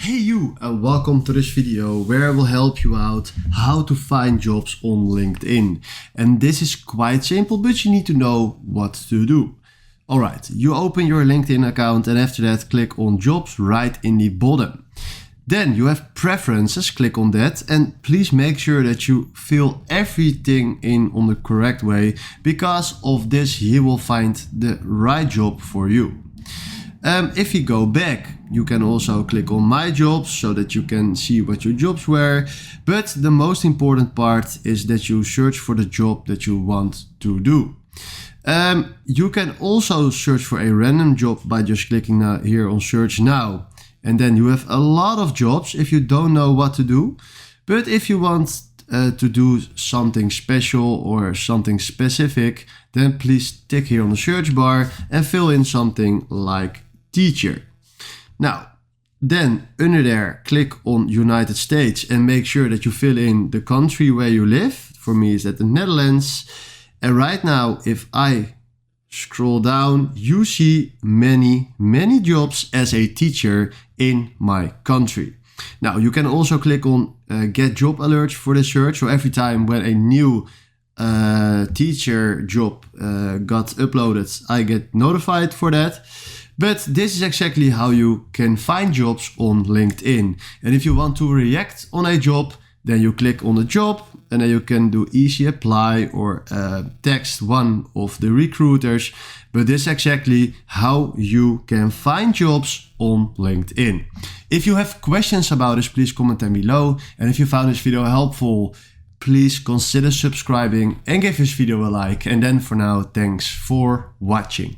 Hey you, and welcome to this video where I will help you out how to find jobs on LinkedIn. And this is quite simple, but you need to know what to do. Alright, you open your LinkedIn account and after that click on jobs right in the bottom. Then you have preferences, click on that, and please make sure that you fill everything in on the correct way, because of this you will find the right job for you. If you go back, you can also click on my jobs so that you can see what your jobs were. But the most important part is that you search for the job that you want to do. You can also search for a random job by just clicking here on search now. And then you have a lot of jobs if you don't know what to do. But if you want to do something special or something specific, then please tick here on the search bar and fill in something like teacher. Now, then under there, click on United States and make sure that you fill in the country where you live. For me, is that the Netherlands. And right now, if I scroll down, you see many jobs as a teacher in my country. Now, you can also click on get job alerts for the search. So every time when a new teacher job got uploaded, I get notified for that. But this is exactly how you can find jobs on LinkedIn. And if you want to react on a job, then you click on the job and then you can do easy apply or text one of the recruiters. But this is exactly how you can find jobs on LinkedIn. If you have questions about this, please comment them below. And if you found this video helpful, please consider subscribing and give this video a like. And then for now, thanks for watching.